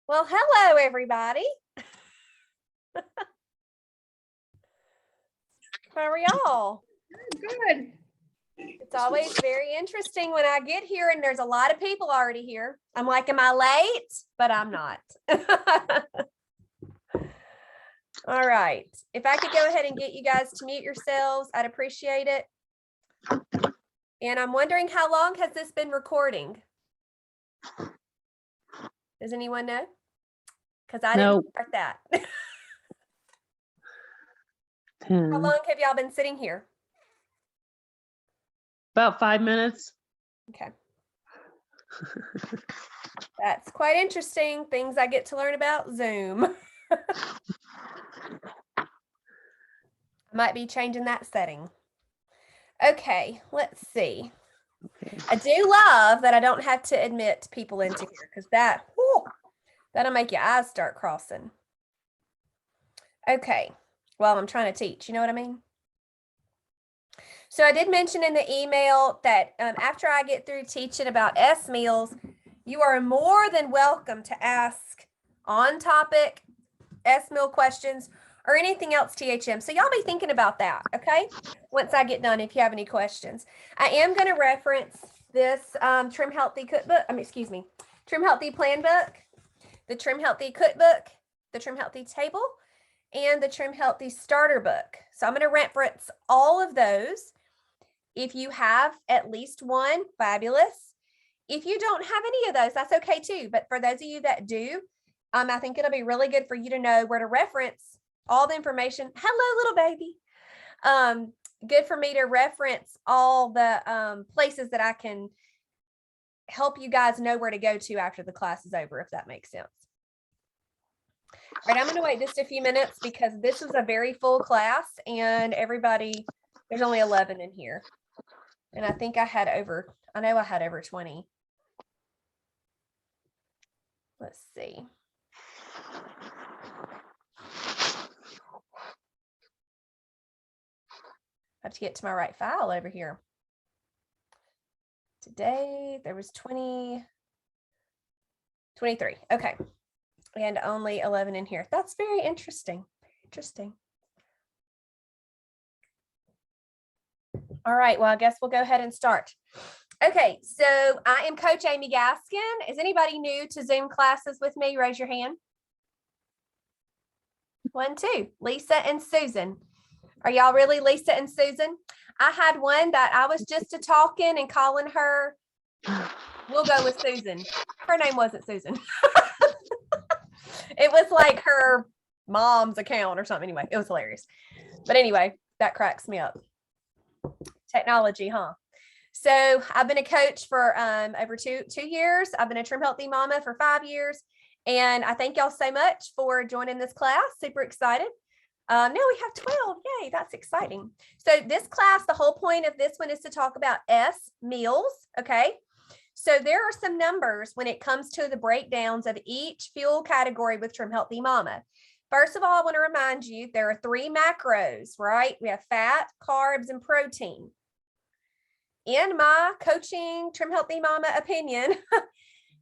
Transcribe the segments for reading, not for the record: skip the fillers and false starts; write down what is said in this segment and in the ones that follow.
Well, hello, everybody. How are y'all? Good. It's always very interesting when I get here and there's a lot of people already here. I'm like, am I late? But I'm not. All right. If I could go ahead and get you guys to mute yourselves, I'd appreciate it. And I'm wondering, how long has this been recording? Does anyone know? Because I didn't start that. How long have y'all been sitting here? About 5 minutes. Okay. That's quite interesting. Things I get to learn about Zoom. I might be changing that setting. Okay, let's see. Okay. I do love that I don't have to admit people into here because that'll make your eyes start crossing. Okay, well, I'm trying to teach, you know what I mean? So I did mention in the email that after I get through teaching about S meals, you are more than welcome to ask on-topic S meal questions or anything else THM. So y'all be thinking about that, okay? Once I get done, if you have any questions. I am going to reference this Trim Healthy cookbook, Trim Healthy plan book, the Trim Healthy cookbook, the Trim Healthy table, and the Trim Healthy starter book. So I'm going to reference all of those. If you have at least one, fabulous. If you don't have any of those, that's okay too. But for those of you that do, I think it'll be really good for you to know where to reference all the information. Hello, little baby. Good for me to reference all the places that I can help you guys know where to go to after the class is over, if that makes sense. All right, I'm going to wait just a few minutes because this is a very full class and everybody, there's only 11 in here. And I think I know I had over 20. Let's see. I have to get to my right file over here. Today there was 23. Okay. And only 11 in here. That's very interesting. All right, well, I guess we'll go ahead and start. Okay, so I am Coach Amy Gaskin. Is anybody new to Zoom classes with me? Raise your hand. 1, 2, Lisa and Susan. Are y'all really Lisa and Susan? I had one that I was just talking and calling her. We'll go with Susan. Her name wasn't Susan. It was like her mom's account or something. Anyway, it was hilarious. But anyway, that cracks me up. Technology, huh? So I've been a coach for over two years. I've been a Trim Healthy Mama for 5 years. And I thank y'all so much for joining this class. Super excited. Now we have 12. Yay, that's exciting. So this class, the whole point of this one is to talk about S meals. Okay. So there are some numbers when it comes to the breakdowns of each fuel category with Trim Healthy Mama. First of all, I want to remind you there are 3 macros, right? We have fat, carbs, and protein. In my coaching Trim Healthy Mama opinion,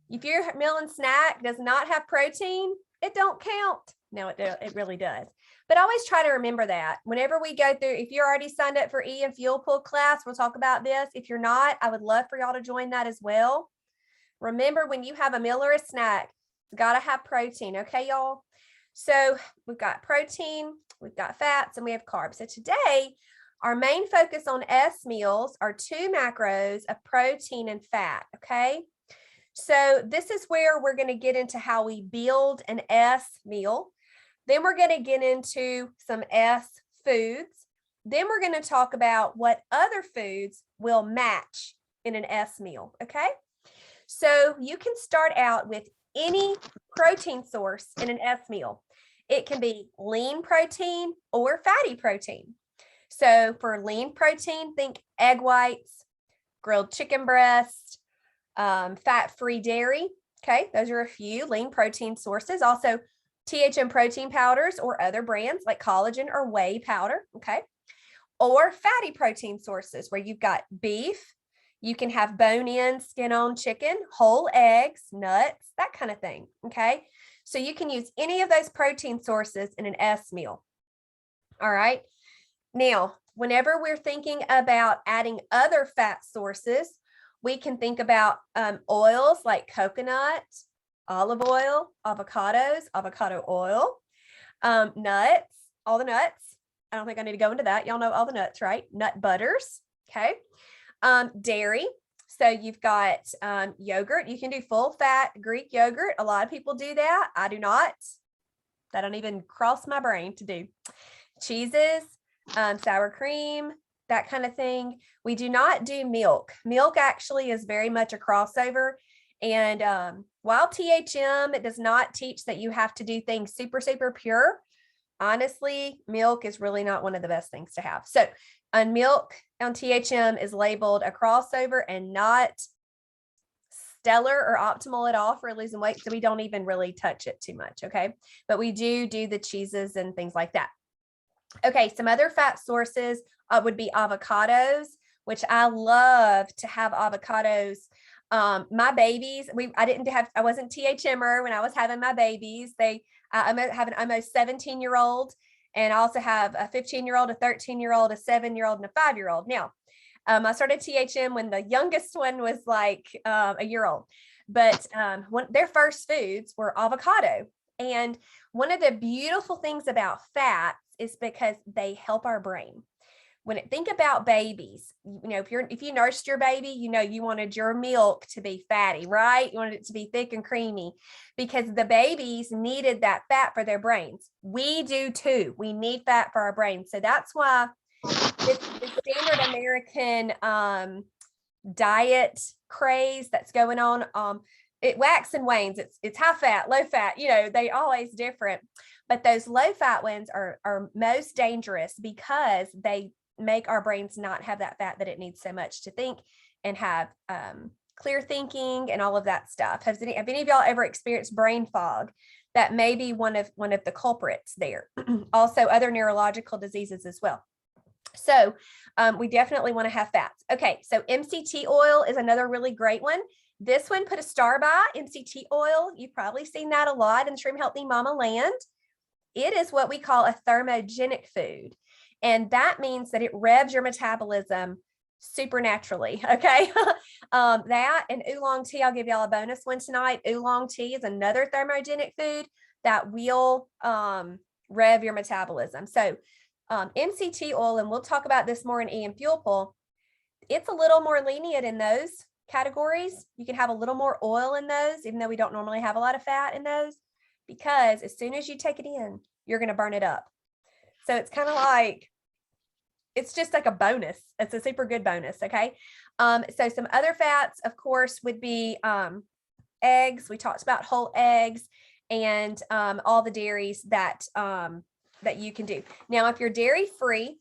if your meal and snack does not have protein, it don't count. No, it really does. But always try to remember that whenever we go through, if you're already signed up for E and Fuel Pool class, we'll talk about this. If you're not, I would love for y'all to join that as well. Remember, when you have a meal or a snack, it's got to have protein. Okay, y'all? So we've got protein, we've got fats, and we have carbs. So today, our main focus on S meals are 2 macros of protein and fat. Okay. So this is where we're going to get into how we build an S meal. Then we're going to get into some S foods. Then we're going to talk about what other foods will match in an S meal. Okay. So you can start out with any protein source in an S meal. It can be lean protein or fatty protein. So for lean protein, think egg whites, grilled chicken breast, fat-free dairy. Okay, those are a few lean protein sources. Also, THM protein powders or other brands like collagen or whey powder. Okay, or fatty protein sources where you've got beef. You can have bone-in, skin-on chicken, whole eggs, nuts, that kind of thing. Okay, So you can use any of those protein sources in an S meal. All right. Now, whenever we're thinking about adding other fat sources, we can think about oils like coconut, olive oil, avocados, avocado oil, nuts, all the nuts. I don't think I need to go into that. Y'all know all the nuts, right? Nut butters. Okay. Dairy. So you've got yogurt. You can do full fat Greek yogurt. A lot of people do that. I do not. That don't even cross my brain to do. Cheeses, sour cream, that kind of thing. We do not do milk. Milk actually is very much a crossover. And while THM, it does not teach that you have to do things super, super pure. Honestly, milk is really not one of the best things to have. So on milk on THM is labeled a crossover and not stellar or optimal at all for losing weight. So we don't even really touch it too much. Okay. But we do the cheeses and things like that. Okay. Some other fat sources would be avocados, which I love to have avocados. My babies, I wasn't THMer when I was having my babies. I have an almost 17-year-old, and I also have a 15-year-old, a 13-year-old, a 7-year-old, and a 5-year-old. Now, I started THM when the youngest one was like a year old, but their first foods were avocado. And one of the beautiful things about fats is because they help our brain. Think about babies, if you nursed your baby, you wanted your milk to be fatty, right? You wanted it to be thick and creamy because the babies needed that fat for their brains. We do too. We need fat for our brains. So that's why this standard American diet craze that's going on, it waxes and wanes. It's high fat, low fat, they always different. But those low fat ones are most dangerous because they make our brains not have that fat that it needs so much to think and have clear thinking and all of that stuff. Have any of y'all ever experienced brain fog? That may be one of the culprits there. Also other neurological diseases as well. So we definitely want to have fats. Okay, so MCT oil is another really great one. This one, put a star by MCT oil. You've probably seen that a lot in Shroom Healthy Mama land. It is what we call a thermogenic food. And that means that it revs your metabolism supernaturally. Okay. That and oolong tea, I'll give y'all a bonus one tonight. Oolong tea is another thermogenic food that will rev your metabolism. So MCT oil, and we'll talk about this more in EM Fuel Pull, it's a little more lenient in those categories. You can have a little more oil in those, even though we don't normally have a lot of fat in those, because as soon as you take it in, you're going to burn it up. So it's kind of like, it's just like a bonus. It's a super good bonus. Okay. So some other fats, of course, would be eggs. We talked about whole eggs and all the dairies that you can do. Now, if you're dairy free,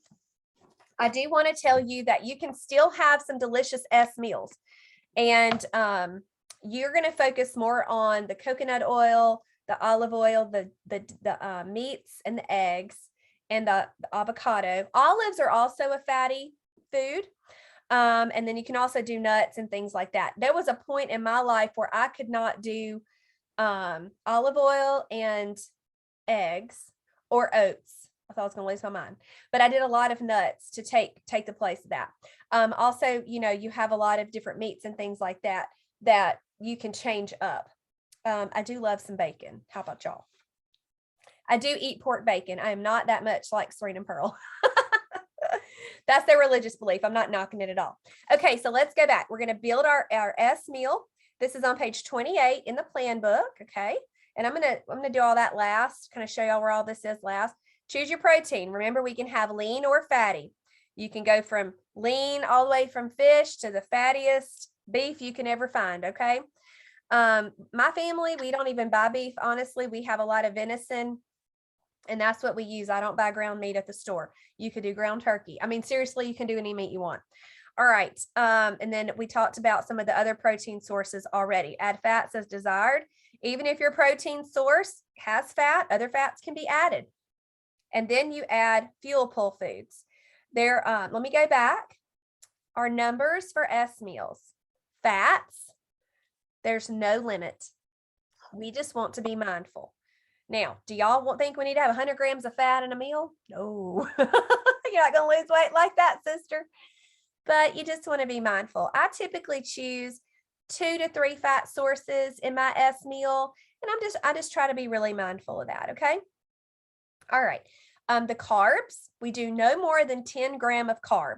I do want to tell you that you can still have some delicious S meals. And you're going to focus more on the coconut oil, the olive oil, the meats and the eggs, and the avocado. Olives are also a fatty food. And then you can also do nuts and things like that. There was a point in my life where I could not do olive oil and eggs or oats. I thought I was going to lose my mind, but I did a lot of nuts to take the place of that. Also, you have a lot of different meats and things like that you can change up. I do love some bacon. How about y'all? I do eat pork bacon. I am not that much like Serena and Pearl. That's their religious belief. I'm not knocking it at all. Okay, so let's go back. We're going to build our S meal. This is on page 28 in the plan book. Okay, and I'm gonna do all that last. Kind of show y'all where all this is last. Choose your protein. Remember, we can have lean or fatty. You can go from lean all the way from fish to the fattiest beef you can ever find. Okay. My family, we don't even buy beef. Honestly, we have a lot of venison, and that's what we use. I don't buy ground meat at the store. You could do ground turkey. I mean, seriously, you can do any meat you want. All right. And then we talked about some of the other protein sources already. Add fats as desired. Even if your protein source has fat, other fats can be added. And then you add fuel pull foods. Let me go back. Our numbers for S meals. Fats, there's no limit. We just want to be mindful. Now, do y'all think we need to have 100 grams of fat in a meal? No, you're not going to lose weight like that, sister. But you just want to be mindful. I typically choose 2 to 3 fat sources in my S meal, and I just try to be really mindful of that. Okay. All right. The carbs, we do no more than 10 grams of carb.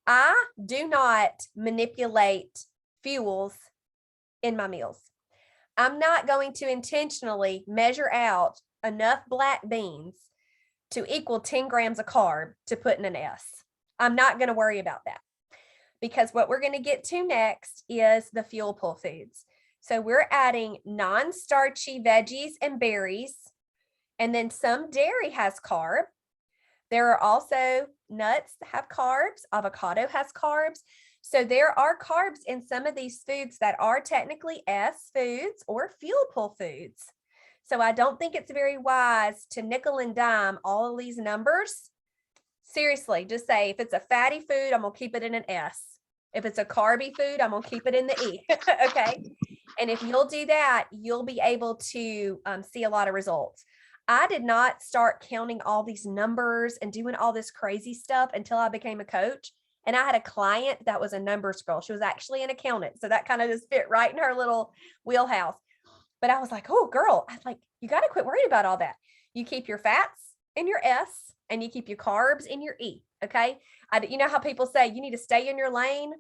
I do not manipulate fuels in my meals. I'm not going to intentionally measure out enough black beans to equal 10 grams of carb to put in an S. I'm not going to worry about that, because what we're going to get to next is the fuel pull foods. So we're adding non-starchy veggies and berries, and then some dairy has carb. There are also nuts that have carbs. Avocado has carbs. So there are carbs in some of these foods that are technically S foods or fuel pull foods. So I don't think it's very wise to nickel and dime all of these numbers. Seriously, just say, if it's a fatty food, I'm going to keep it in an S. If it's a carby food, I'm going to keep it in the E. Okay. And if you'll do that, you'll be able to see a lot of results. I did not start counting all these numbers and doing all this crazy stuff until I became a coach. And I had a client that was a numbers girl. She was actually an accountant. So that kind of just fit right in her little wheelhouse. But I was like, oh, girl, I was like, you got to quit worrying about all that. You keep your fats in your S and you keep your carbs in your E. Okay. You know how people say you need to stay in your lane?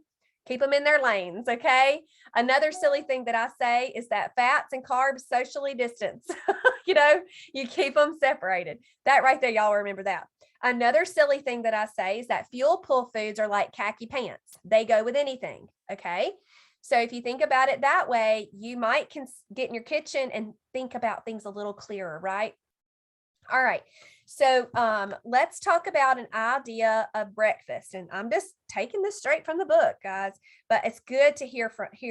Keep them in their lanes. Okay. Another silly thing that I say is that fats and carbs socially distance. You keep them separated. That right there, y'all remember that. Another silly thing that I say is that fuel pull foods are like khaki pants. They go with anything. Okay. So if you think about it that way, you might get in your kitchen and think about things a little clearer, right? All right. So let's talk about an idea of breakfast. And I'm just taking this straight from the book, guys, but it's good to hear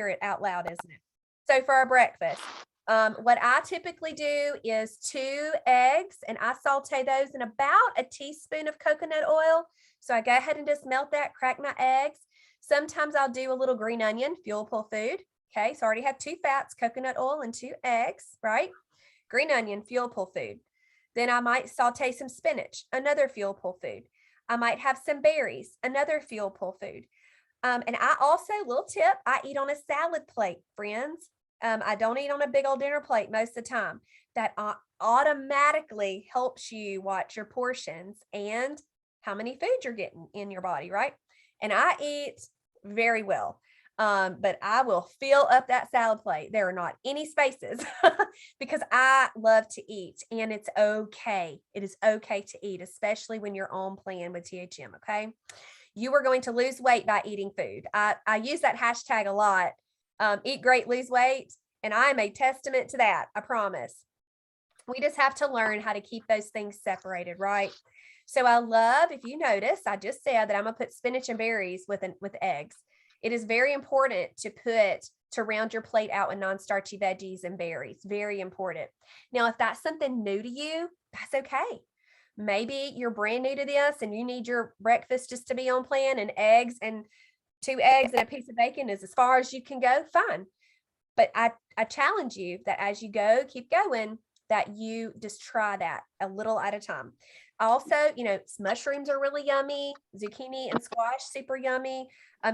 it out loud, isn't it? So for our breakfast, what I typically do is 2 eggs, and I saute those in about a teaspoon of coconut oil. So I go ahead and just melt that, crack my eggs. Sometimes I'll do a little green onion, fuel pull food. Okay, so I already have 2 fats, coconut oil, and 2 eggs, right? Green onion, fuel pull food. Then I might saute some spinach, another fuel pull food. I might have some berries, another fuel pull food. And I also, little tip, I eat on a salad plate, friends. I don't eat on a big old dinner plate most of the time. That automatically helps you watch your portions and how many foods you're getting in your body, right? And I eat very well. But I will fill up that salad plate. There are not any spaces because I love to eat, and it's okay. It is okay to eat, especially when you're on plan with THM. Okay. You are going to lose weight by eating food. I use that hashtag a lot. Eat great, lose weight. And I'm a testament to that. I promise. We just have to learn how to keep those things separated, right? So I love, if you notice, I just said that I'm going to put spinach and berries with eggs. It is very important to round your plate out with non-starchy veggies and berries. Very important. Now, if that's something new to you, that's okay. Maybe you're brand new to this and you need your breakfast just to be on plan, and eggs and 2 eggs and a piece of bacon is as far as you can go, fine. But I challenge you that as you go, keep going, that you just try that a little at a time. Also, mushrooms are really yummy. Zucchini and squash, super yummy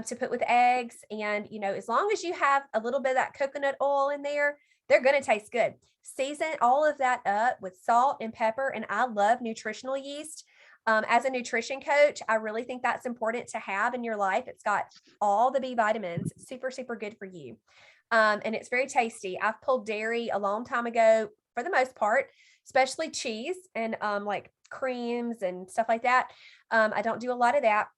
to put with eggs. And, as long as you have a little bit of that coconut oil in there, they're going to taste good. Season all of that up with salt and pepper. And I love nutritional yeast. As a nutrition coach, I really think that's important to have in your life. It's got all the B vitamins, super, super good for you. And it's very tasty. I've pulled dairy a long time ago for the most part, especially cheese and like creams and stuff like that. I don't do a lot of that,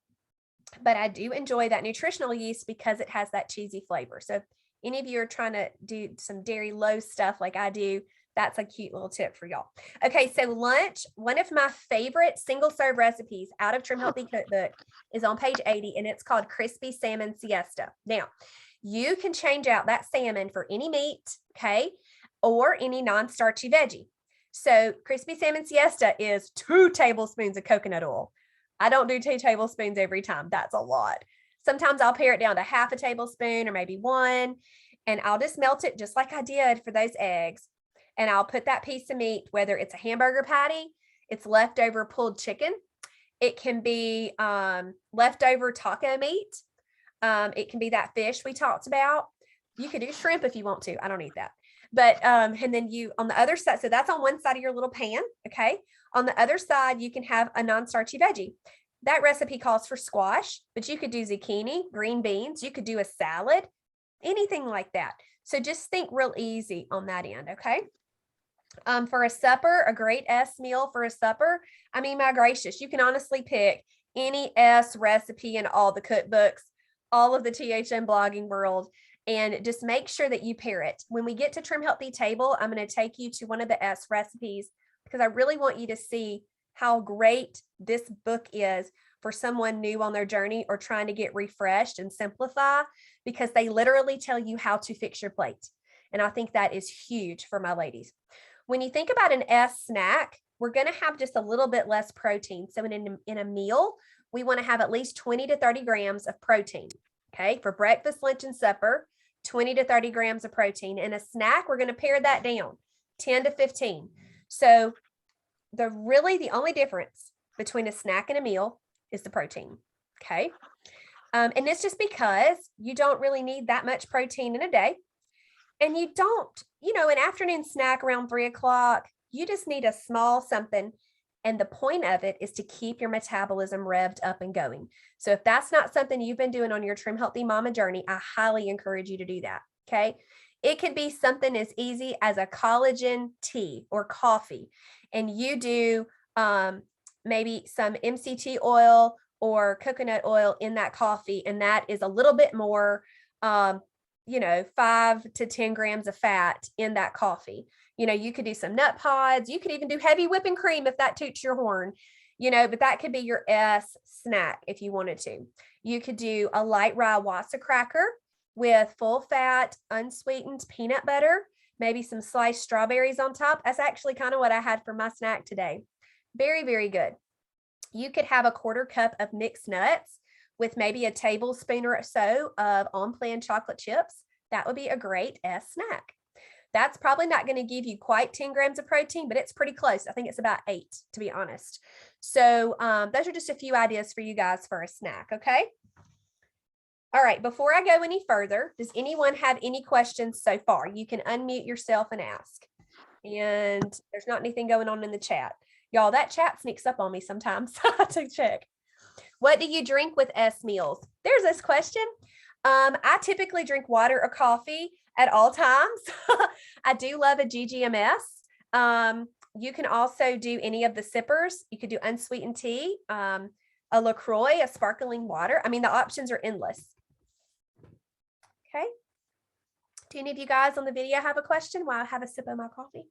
but I do enjoy that nutritional yeast because it has that cheesy flavor. So if any of you are trying to do some dairy low stuff like I do, that's a cute little tip for y'all. Okay, so lunch, one of my favorite single serve recipes out of Trim Healthy Cookbook is on page 80, and it's called Crispy Salmon Siesta. Now, you can change out that salmon for any meat, okay, or any non-starchy veggie. So crispy salmon siesta is 2 tablespoons of coconut oil. I don't do 2 tablespoons every time. That's a lot. Sometimes I'll pare it down to half a tablespoon or maybe 1, and I'll just melt it just like I did for those eggs. and I'll put that piece of meat, whether it's a hamburger patty, it's leftover pulled chicken, it can be leftover taco meat, it can be that fish we talked about. You could do shrimp if you want to. I don't eat that. But and then you on the other side, so that's on one side of your little pan. Okay. On the other side, you can have a non-starchy veggie. That recipe calls for squash, but you could do zucchini, green beans, you could do a salad, anything like that. So just think real easy on that end. Okay. For a supper, a great S meal for a supper. I mean, my gracious, you can honestly pick any S recipe in all the cookbooks, all of the THM blogging world, and just make sure that you pair it. When we get to Trim Healthy Table, I'm going to take you to one of the S recipes because I really want you to see how great this book is for someone new on their journey or trying to get refreshed and simplify, because they literally tell you how to fix your plate. And I think that is huge for my ladies. When you think about an S snack, we're going to have just a little bit less protein. So in a meal, we want to have at least 20 to 30 grams of protein. Okay, for breakfast, lunch, and supper, 20 to 30 grams of protein. In a snack, we're going to pare that down, 10 to 15. So the only difference between a snack and a meal is the protein. Okay. And it's just because you don't really need that much protein in a day. And you don't, an afternoon snack around 3 o'clock, you just need a small something. And the point of it is to keep your metabolism revved up and going. So if that's not something you've been doing on your Trim Healthy Mama journey, I highly encourage you to do that. Okay. It could be something as easy as a collagen tea or coffee. And you do maybe some MCT oil or coconut oil in that coffee. And that is a little bit more, 5 to 10 grams of fat in that coffee. You could do some nut pods. You could even do heavy whipping cream if that toots your horn, but that could be your S snack if you wanted to. You could do a light rye wassa cracker with full fat, unsweetened peanut butter, maybe some sliced strawberries on top. That's actually kind of what I had for my snack today. Very, very good. You could have a 1/4 cup of mixed nuts with maybe a tablespoon or so of on-plan chocolate chips. That would be a great S snack. That's probably not going to give you quite 10 grams of protein, but it's pretty close. I think it's about 8, to be honest. So those are just a few ideas for you guys for a snack, okay? All right, before I go any further, does anyone have any questions so far? You can unmute yourself and ask. And there's not anything going on in the chat. Y'all, that chat sneaks up on me sometimes. I have to check. What do you drink with S meals? There's this question. I typically drink water or coffee at all times. I do love a THM S. You can also do any of the sippers. You could do unsweetened tea, a LaCroix, a sparkling water. I mean, the options are endless. Okay. Do any of you guys on the video have a question while I have a sip of my coffee?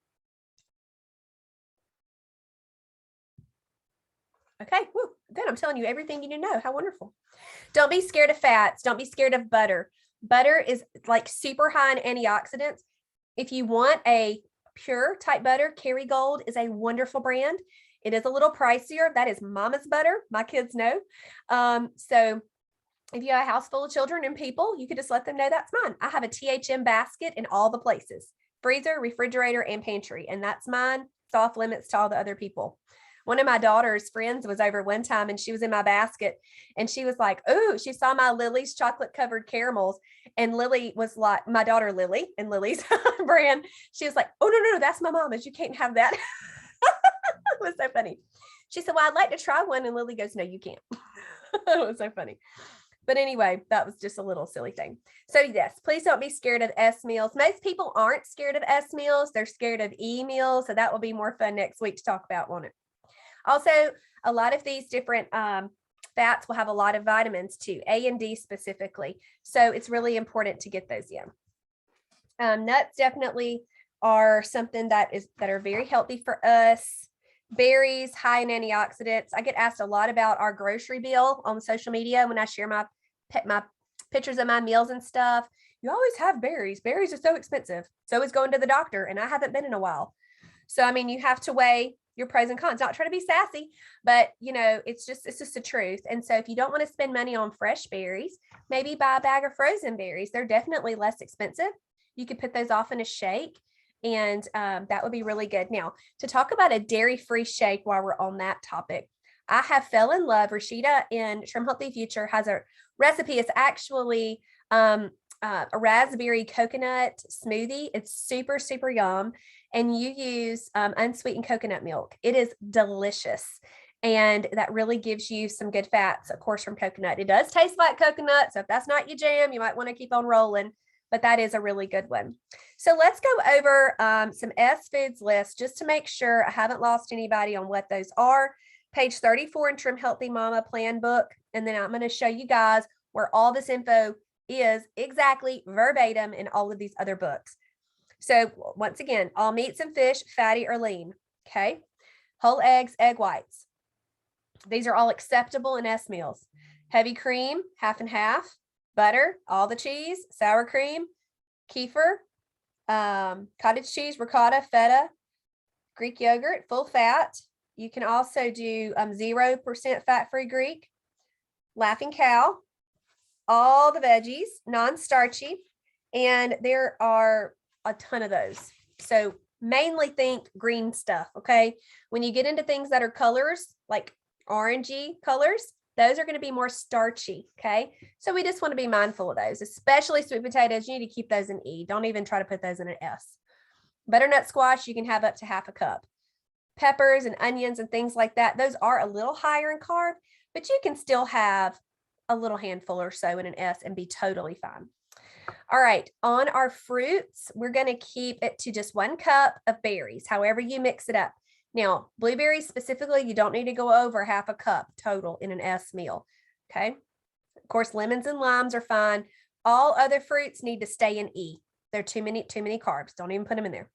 Okay, woo, good. I'm telling you everything you need to know. How wonderful. Don't be scared of fats. Don't be scared of butter. Butter is like super high in antioxidants. If you want a pure type butter, Kerrygold is a wonderful brand. It is a little pricier. That is mama's butter. My kids know. So if you have a house full of children and people, you could just let them know that's mine. I have a THM basket in all the places, freezer, refrigerator, and pantry. And that's mine. It's off limits to all the other people. One of my daughter's friends was over one time and she was in my basket and she was like, oh, she saw my Lily's chocolate covered caramels. And Lily was like, my daughter Lily and Lily's brand. She was like, oh, no, that's my mama's. You can't have that. It was so funny. She said, well, I'd like to try one. And Lily goes, no, you can't. It was so funny. But anyway, that was just a little silly thing. So yes, please don't be scared of S meals. Most people aren't scared of S meals. They're scared of E meals. So that will be more fun next week to talk about, won't it? Also, a lot of these different fats will have a lot of vitamins too, A and D specifically. So it's really important to get those in. Nuts definitely are something that are very healthy for us. Berries, high in antioxidants. I get asked a lot about our grocery bill on social media when I share my pictures of my meals and stuff. You always have berries. Berries are so expensive. So is going to the doctor, and I haven't been in a while. So, I mean, you have to weigh your pros and cons, not trying to be sassy, but it's just the truth. And so if you don't want to spend money on fresh berries, maybe buy a bag of frozen berries. They're definitely less expensive. You could put those off in a shake And that would be really good. Now, to talk about a dairy-free shake while we're on that topic, I have fell in love. Rashida in Trim Healthy Future has a recipe. It's actually a raspberry coconut smoothie. It's super, super yum. And you use unsweetened coconut milk. It is delicious. And that really gives you some good fats, of course, from coconut. It does taste like coconut. So if that's not your jam, you might want to keep on rolling. But that is a really good one. So let's go over some S foods list just to make sure I haven't lost anybody on what those are. Page 34 in Trim Healthy Mama Plan book. And then I'm going to show you guys where all this info is exactly verbatim in all of these other books. So once again, all meats and fish, fatty or lean. Okay. Whole eggs, egg whites. These are all acceptable in S meals. Heavy cream, half and half. Butter, all the cheese, sour cream, kefir, cottage cheese, ricotta, feta, Greek yogurt, full fat. You can also do 0% fat-free Greek, Laughing Cow, all the veggies, non-starchy, and there are a ton of those. So mainly think green stuff, okay? When you get into things that are colors, like orangey colors, those are going to be more starchy, okay? So we just want to be mindful of those, especially sweet potatoes. You need to keep those in E. Don't even try to put those in an S. Butternut squash, you can have up to half a cup. Peppers and onions and things like that, those are a little higher in carb, but you can still have a little handful or so in an S and be totally fine. All right, on our fruits, we're going to keep it to just 1 cup of berries, however you mix it up. Now, blueberries specifically, you don't need to go over half a cup total in an S meal, okay? Of course, lemons and limes are fine. All other fruits need to stay in E. They're too many carbs. Don't even put them in there.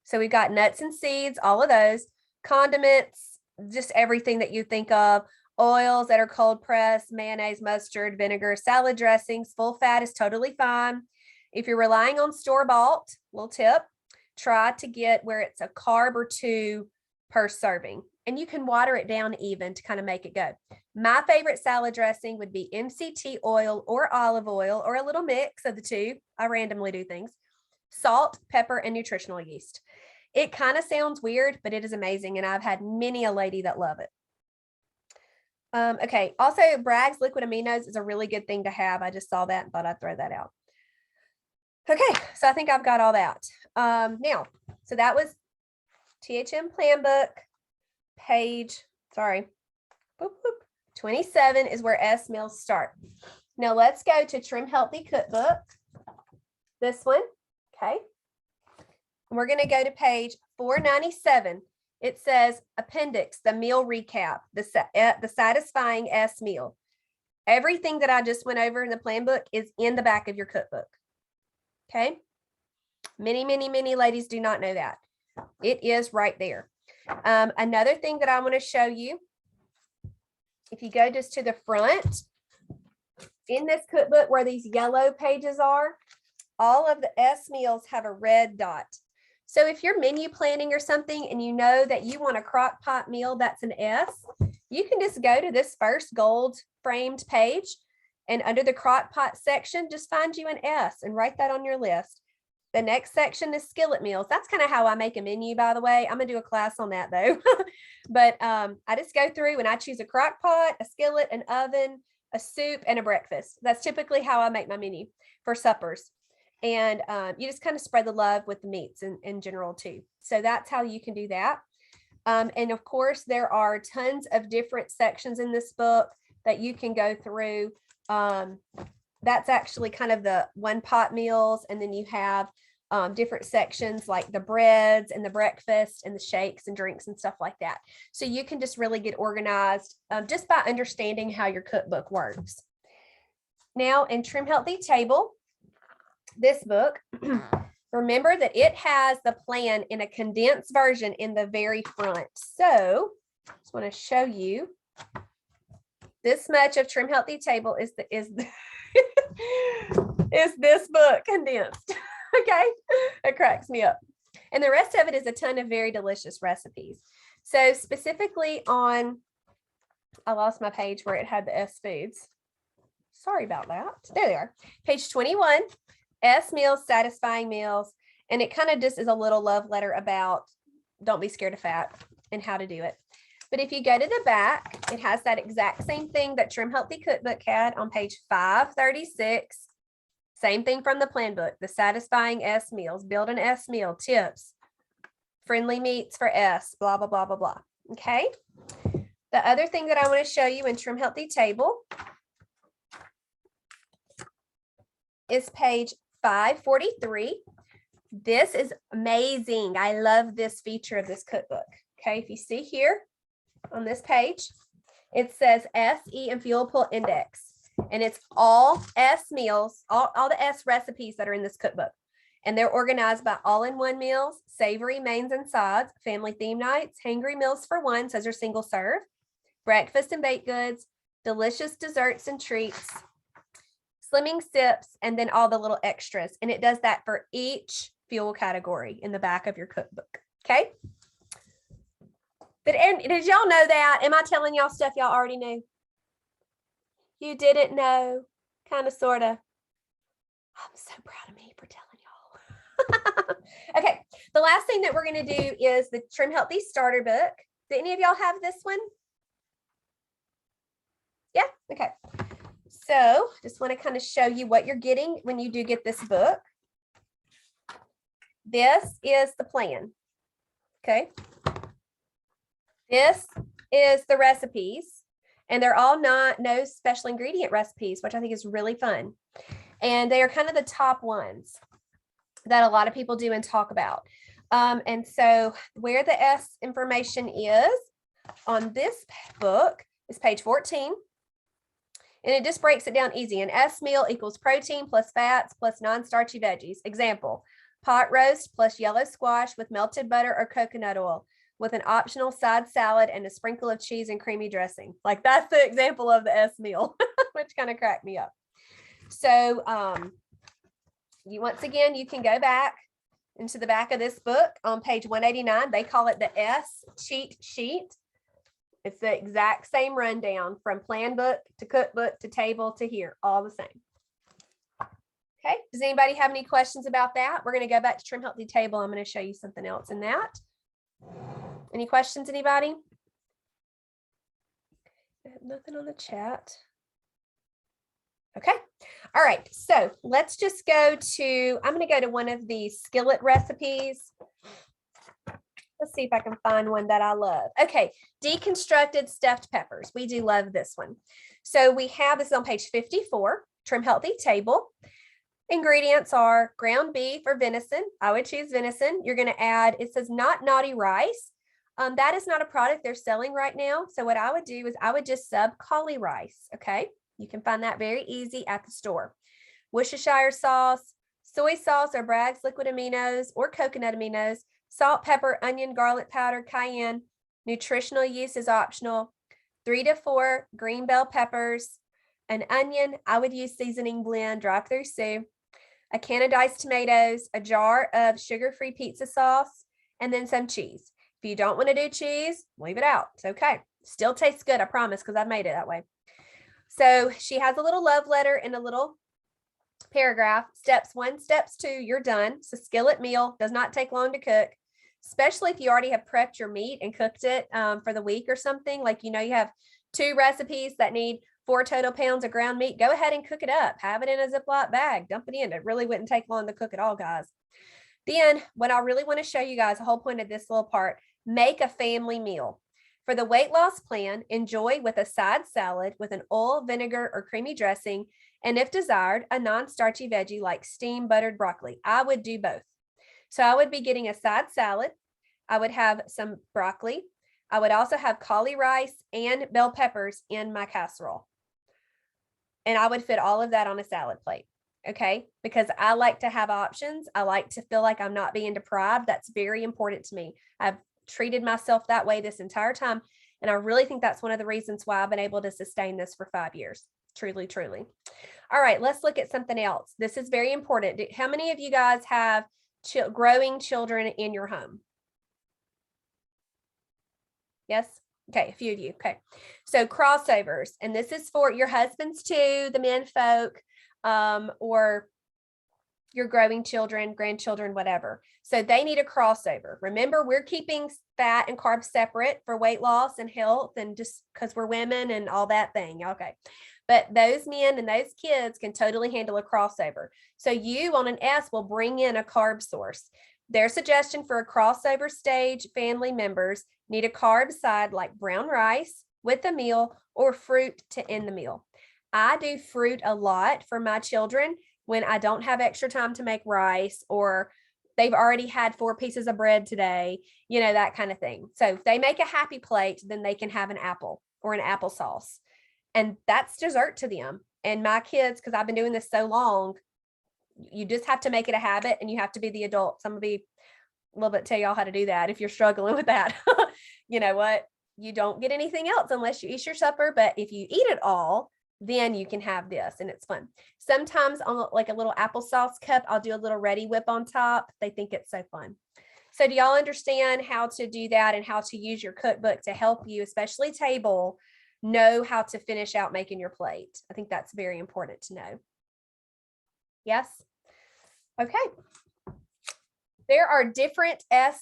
So we've got nuts and seeds, all of those. Condiments, just everything that you think of. Oils that are cold pressed, mayonnaise, mustard, vinegar, salad dressings. Full fat is totally fine. If you're relying on store-bought, little tip, try to get where it's a carb or 2 per serving, and you can water it down even to kind of make it go. My favorite salad dressing would be MCT oil or olive oil or a little mix of the two. I randomly do things. Salt, pepper, and nutritional yeast. It kind of sounds weird, but it is amazing, and I've had many a lady that love it. Okay, also Bragg's liquid aminos is a really good thing to have. I just saw that and thought I'd throw that out. Okay, so I think I've got all that. Now, so that was THM Plan Book, page, 27 is where S meals start. Now let's go to Trim Healthy Cookbook, this one, okay? We're going to go to page 497. It says appendix, the meal recap, the satisfying S meal. Everything that I just went over in the plan book is in the back of your cookbook, okay? Many, many, many ladies do not know that. It is right there. Another thing that I want to show you, if you go just to the front, in this cookbook where these yellow pages are, all of the S meals have a red dot. So if you're menu planning or something and you know that you want a crock pot meal that's an S, you can just go to this first gold framed page and under the crock pot section, just find you an S and write that on your list. The next section is skillet meals. That's kind of how I make a menu, by the way. I'm gonna do a class on that though. But I just go through and I choose a crock pot, a skillet, an oven, a soup, and a breakfast. That's typically how I make my menu for suppers. And you just kind of spread the love with the meats in general too. So that's how you can do that. And of course, there are tons of different sections in this book that you can go through. That's actually kind of the one pot meals. And then you have different sections like the breads and the breakfast and the shakes and drinks and stuff like that. So you can just really get organized just by understanding how your cookbook works. Now in Trim Healthy Table, this book, remember that it has the plan in a condensed version in the very front. So I just want to show you this much of Trim Healthy Table is this book condensed. Okay, it cracks me up. And the rest of it is a ton of very delicious recipes. So specifically on, I lost my page where it had the S foods. Sorry about that. There they are. Page 21, S meals, satisfying meals. And it kind of just is a little love letter about don't be scared of fat and how to do it. But if you go to the back, it has that exact same thing that Trim Healthy Cookbook had on page 536. Same thing from the plan book, the satisfying S meals, build an S meal, tips, friendly meats for S, blah, blah, blah, blah, blah. Okay. The other thing that I want to show you in Trim Healthy Table is page 543. This is amazing. I love this feature of this cookbook. Okay, if you see here on this page, it says SE and Fuel Pull Index, and it's all S meals, all the S recipes that are in this cookbook. And they're organized by all-in-one meals, savory mains and sides, family theme nights, hangry meals for one, so those are single serve, breakfast and baked goods, delicious desserts and treats, slimming sips, and then all the little extras. And it does that for each fuel category in the back of your cookbook. Okay. But did y'all know that? Am I telling y'all stuff y'all already knew? You didn't know, kind of, sort of. I'm so proud of me for telling y'all. Okay. The last thing that we're going to do is the Trim Healthy Starter Book. Do any of y'all have this one? Yeah. Okay. So just want to kind of show you what you're getting when you do get this book. This is the plan. Okay. This is the recipes, and they're all no special ingredient recipes, which I think is really fun. And they are kind of the top ones that a lot of people do and talk about. And so where the S information is on this book is page 14. And it just breaks it down easy. An S meal equals protein plus fats plus non-starchy veggies. Example, pot roast plus yellow squash with melted butter or coconut oil with an optional side salad and a sprinkle of cheese and creamy dressing. Like, that's the example of the S meal, which kind of cracked me up. So once again, you can go back into the back of this book on page 189. They call it the S cheat sheet. It's the exact same rundown from plan book to cookbook to table to here, all the same. Okay, does anybody have any questions about that? We're going to go back to Trim Healthy Table. I'm going to show you something else in that. Any questions, anybody? I have nothing on the chat. Okay, all right, so let's just go to, I'm going to go to one of these skillet recipes. Let's see if I can find one that I love. Okay, deconstructed stuffed peppers. We do love this one. So we have this on page 54, Trim Healthy Table. Ingredients are ground beef or venison. I would choose venison. You're going to add, it says not naughty rice. That is not a product they're selling right now. So what I would do is I would just sub cauli rice. Okay, you can find that very easy at the store. Worcestershire sauce, soy sauce or Bragg's liquid aminos or coconut aminos, salt, pepper, onion, garlic powder, cayenne. Nutritional yeast is optional. 3 to 4 green bell peppers, an onion. I would use seasoning blend, drive-through Sue. A can of diced tomatoes, a jar of sugar-free pizza sauce, and then some cheese. If you don't want to do cheese, leave it out. It's okay. Still tastes good, I promise, because I made it that way. So she has a little love letter and a little paragraph. Steps 1, steps 2, you're done. It's a skillet meal, does not take long to cook, especially if you already have prepped your meat and cooked it for the week or something. Like, you know, you have 2 recipes that need 4 total pounds of ground meat. Go ahead and cook it up. Have it in a Ziploc bag. Dump it in. It really wouldn't take long to cook it all, guys. Then what I really want to show you guys, the whole point of this little part, make a family meal. For the weight loss plan, enjoy with a side salad with an oil, vinegar, or creamy dressing, and if desired, a non-starchy veggie like steamed buttered broccoli. I would do both. So I would be getting a side salad. I would have some broccoli. I would also have cauli rice and bell peppers in my casserole. And I would fit all of that on a salad plate. Okay, because I like to have options. I like to feel like I'm not being deprived. That's very important to me. I've treated myself that way this entire time. And I really think that's one of the reasons why I've been able to sustain this for 5 years. Truly, truly. All right, let's look at something else. This is very important. How many of you guys have growing children in your home? Yes? Okay, a few of you. Okay, so crossovers. And this is for your husbands too, the men folk, or your growing children, grandchildren, whatever. So they need a crossover. Remember, we're keeping fat and carbs separate for weight loss and health and just because we're women and all that thing. Okay. But those men and those kids can totally handle a crossover. So you on an S will bring in a carb source. Their suggestion for a crossover stage family members need a carb side like brown rice with a meal or fruit to end the meal. I do fruit a lot for my children when I don't have extra time to make rice or they've already had 4 pieces of bread today, you know, that kind of thing. So if they make a happy plate, then they can have an apple or an applesauce. And that's dessert to them. And my kids, because I've been doing this so long, you just have to make it a habit and you have to be the adult. So I'm gonna be a little bit tell y'all how to do that if you're struggling with that. You know what? You don't get anything else unless you eat your supper. But if you eat it all, then you can have this and it's fun. Sometimes on like a little applesauce cup, I'll do a little Ready Whip on top. They think it's so fun. So do y'all understand how to do that and how to use your cookbook to help you, especially table, know how to finish out making your plate? I think that's very important to know. Yes? Okay. There are different S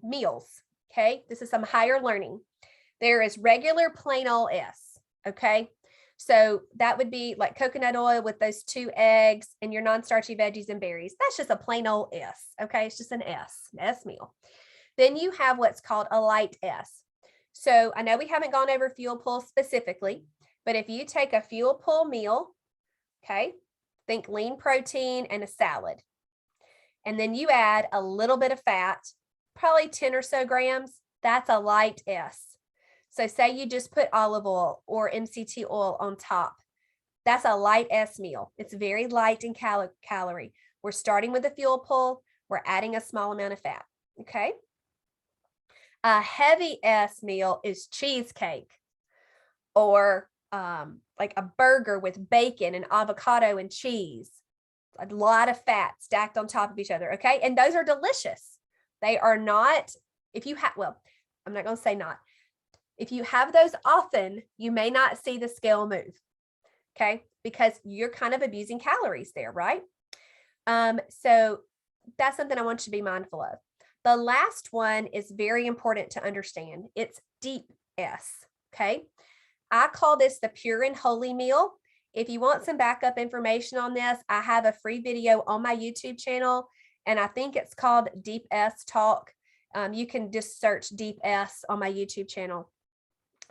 meals. Okay. This is some higher learning. There is regular plain old S. Okay. So that would be like coconut oil with those 2 eggs and your non-starchy veggies and berries. That's just a plain old S. Okay. It's just an S meal. Then you have what's called a light S. So I know we haven't gone over fuel pull specifically, but if you take a fuel pull meal, okay, think lean protein and a salad. And then you add a little bit of fat, probably 10 or so grams. That's a light S. So say you just put olive oil or MCT oil on top. That's a light S meal. It's very light in calorie. We're starting with the fuel pull. We're adding a small amount of fat. Okay. A heavy S meal is cheesecake or like a burger with bacon and avocado and cheese. A lot of fat stacked on top of each other. Okay. And those are delicious. They are not, if you have, well, I'm not going to say not. If you have those often, you may not see the scale move. Okay. Because you're kind of abusing calories there, right? So that's something I want you to be mindful of. The last one is very important to understand. It's deep S. Okay. I call this the pure and holy meal. If you want some backup information on this, I have a free video on my YouTube channel, and I think it's called Deep S Talk. You can just search Deep S on my YouTube channel.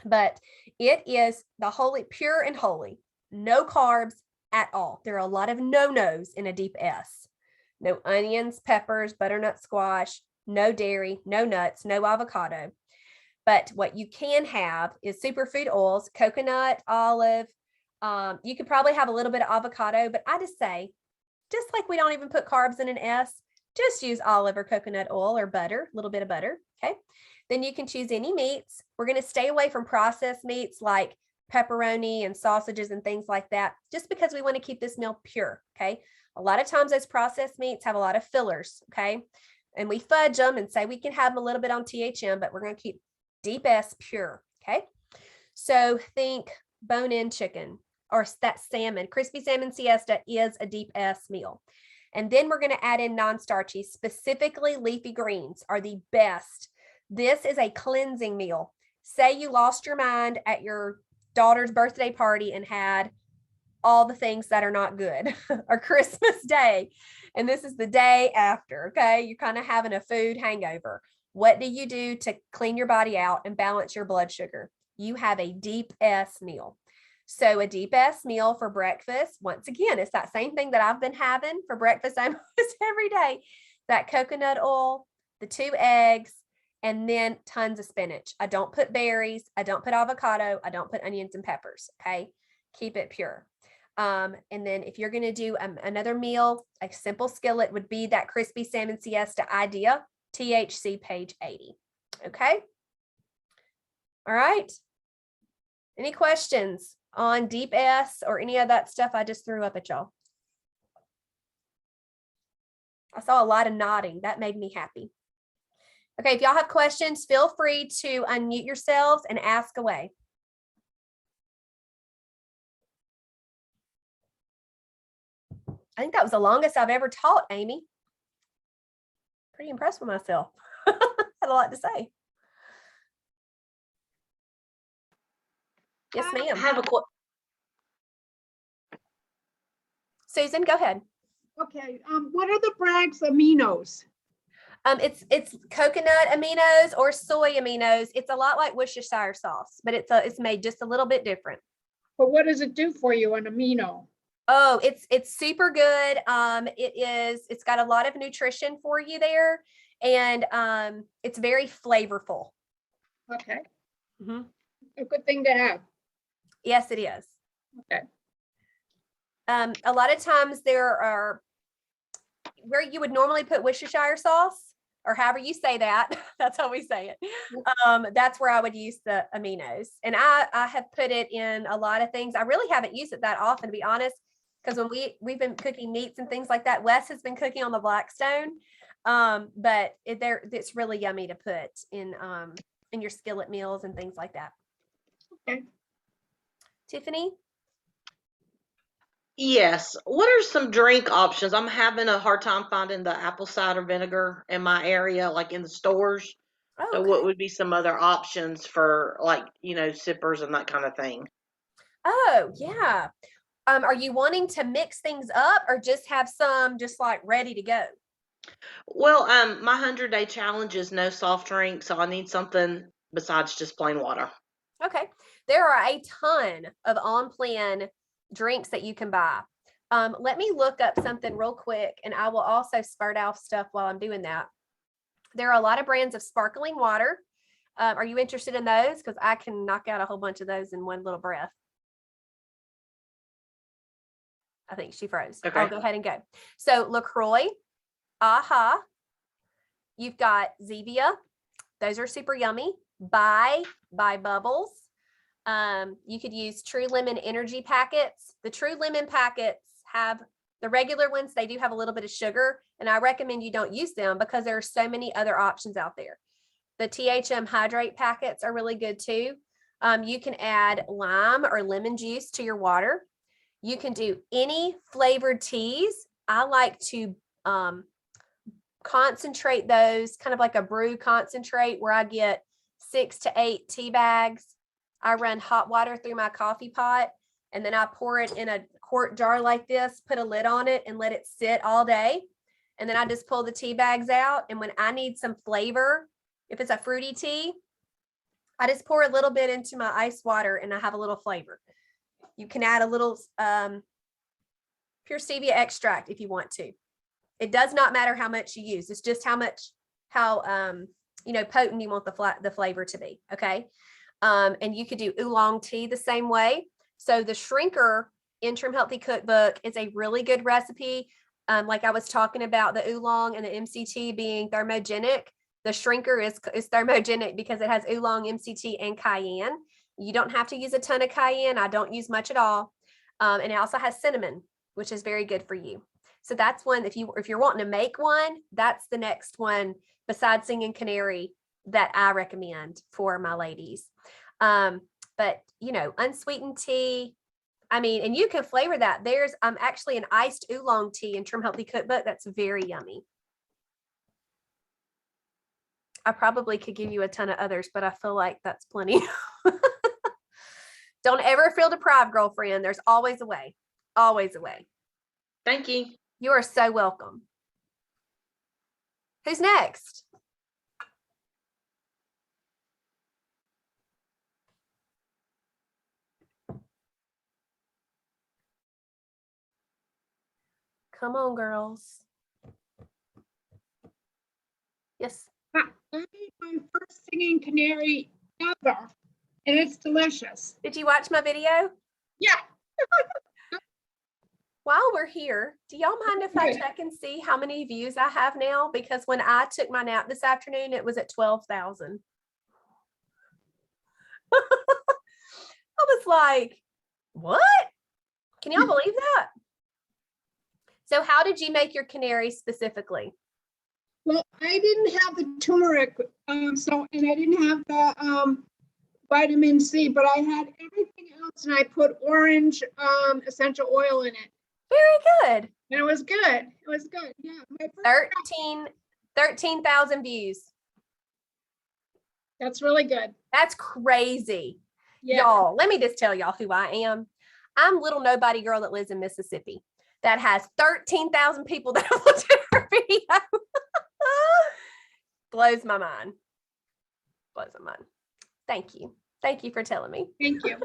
But it is the holy, pure and holy, no carbs at all. There are a lot of no-nos in a deep S. No onions, peppers, butternut squash, no dairy, no nuts, no avocado. But what you can have is superfood oils, coconut, olive. You could probably have a little bit of avocado, but I just say, just like we don't even put carbs in an S, just use olive or coconut oil or butter, a little bit of butter. Okay. Then you can choose any meats. We're going to stay away from processed meats like pepperoni and sausages and things like that, just because we want to keep this meal pure. Okay. A lot of times those processed meats have a lot of fillers. Okay. And we fudge them and say we can have them a little bit on THM, but we're going to keep deep S pure. Okay. So think bone-in chicken or that salmon. Crispy salmon siesta is a deep S meal. And then we're going to add in non-starchy, specifically leafy greens are the best. This is a cleansing meal. Say you lost your mind at your daughter's birthday party and had all the things that are not good, or Christmas Day, and this is the day after. Okay, you're kind of having a food hangover. What do you do to clean your body out and balance your blood sugar? You have a deep S meal. So a deep S meal for breakfast, once again, it's that same thing that I've been having for breakfast almost every day. That coconut oil, the 2 eggs, and then tons of spinach. I don't put berries. I don't put avocado. I don't put onions and peppers. Okay. Keep it pure. And then if you're going to do another meal, a simple skillet would be that crispy salmon siesta idea, THC page 80. Okay. All right. Any questions on deep S or any of that stuff I just threw up at y'all? I saw a lot of nodding. That made me happy. Okay, if y'all have questions, feel free to unmute yourselves and ask away. I think that was the longest I've ever taught, Amy. Pretty impressed with myself. Had a lot to say. Yes, I ma'am. have a Susan, go ahead. Okay, what are the Bragg's aminos? It's coconut aminos or soy aminos. It's a lot like Worcestershire sauce, but it's made just a little bit different. But what does it do for you, an amino? Oh, it's super good. It's got a lot of nutrition for you there, and it's very flavorful. Okay, Mm-hmm. a good thing to have. Yes, it is. Okay. A lot of times there are where you would normally put Worcestershire sauce, or however you say that, that's how we say it. That's where I would use the aminos. And I have put it in a lot of things. I really haven't used it that often, to be honest, because when we've been cooking meats and things like that, Wes has been cooking on the Blackstone. But it's really yummy to put in your skillet meals and things like that. Okay. Tiffany? Yes. What are some drink options? I'm having a hard time finding the apple cider vinegar in my area, like in the stores. Oh, So okay. what would be some other options for like, sippers and that kind of thing? Oh, yeah. Are you wanting to mix things up or just have some just like ready to go? Well, my 100-day challenge is no soft drink, so I need something besides just plain water. Okay. There are a ton of on-plan drinks that you can buy. Let me look up something real quick, and I will also spurt off stuff while I'm doing that. There are a lot of brands of sparkling water. Are you interested in those? Because I can knock out a whole bunch of those in one little breath. I think she froze. Okay. I'll go ahead and go. So LaCroix, AHA, you've got Zevia. Those are super yummy. By Bubbles. You could use True Lemon energy packets. The True Lemon packets have the regular ones. They do have a little bit of sugar, and I recommend you don't use them because there are so many other options out there. The THM hydrate packets are really good too. You can add lime or lemon juice to your water. You can do any flavored teas. I like to concentrate those, kind of like a brew concentrate, where I get 6 to 8 tea bags. I run hot water through my coffee pot, and then I pour it in a quart jar like this, put a lid on it, and let it sit all day. And then I just pull the tea bags out. And when I need some flavor, if it's a fruity tea, I just pour a little bit into my ice water and I have a little flavor. You can add a little pure stevia extract if you want to. It does not matter how much you use. It's just how potent you want the flavor to be. Okay. And you could do oolong tea the same way. So the Shrinker Interim Healthy Cookbook is a really good recipe. Like I was talking about the oolong and the MCT being thermogenic. The Shrinker is thermogenic because it has oolong, MCT, and cayenne. You don't have to use a ton of cayenne. I don't use much at all. And it also has cinnamon, which is very good for you. So that's one, if you're wanting to make one, that's the next one besides Singing Canary that I recommend for my ladies. But unsweetened tea, and you can flavor that. There's actually an iced oolong tea in Trim Healthy Cookbook that's very yummy. I probably could give you a ton of others, but I feel like that's plenty. Don't ever feel deprived, girlfriend. There's always a way. Always a way. Thank you. You are so welcome. Who's next? Come on, girls. Yes. I made my first Singing Canary ever, and it's delicious. Did you watch my video? Yeah. While we're here, do y'all mind if I check and see how many views I have now? Because when I took my nap this afternoon, it was at 12,000. I was like, what? Can y'all believe that? So how did you make your canary specifically? Well, I didn't have the turmeric, and I didn't have the vitamin C, but I had everything else, and I put orange essential oil in it. Very good. And it was good. It was good. Yeah. My first, 13,000 views. that's really good. That's crazy. Yeah. Y'all, let me just tell y'all who I am. I'm little nobody girl that lives in Mississippi that has 13,000 people that have looked at her video. Blows my mind. Blows my mind. Thank you. Thank you for telling me. Thank you.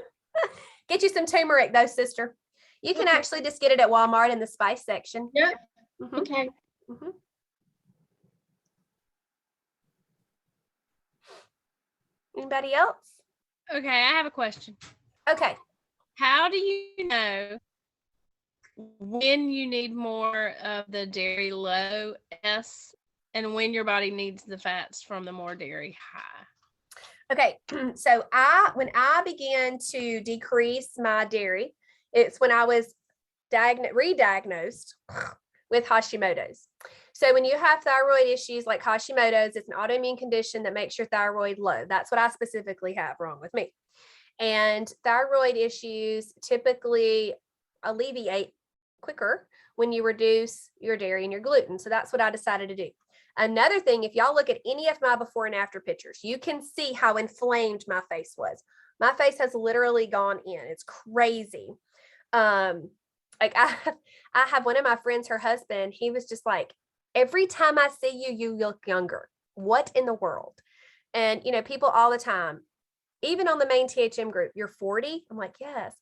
Get you some turmeric though, sister. You can Okay. actually just get it at Walmart in the spice section. Yeah. Mhm, Okay. mhm. Anybody else? Okay, I have a question. Okay. How do you know when you need more of the dairy low S and when your body needs the fats from the more dairy high? Okay, so when I began to decrease my dairy, it's when I was re-diagnosed with Hashimoto's. So when you have thyroid issues like Hashimoto's, it's an autoimmune condition that makes your thyroid low. That's what I specifically have wrong with me. And thyroid issues typically alleviate quicker when you reduce your dairy and your gluten. So that's what I decided to do. Another thing, if y'all look at any of my before and after pictures, you can see how inflamed my face was. My face has literally gone in. It's crazy. Like I have one of my friends, her husband, he was just like, every time I see you, you look younger. What in the world? And, people all the time, even on the main THM group, you're 40. I'm like, yes.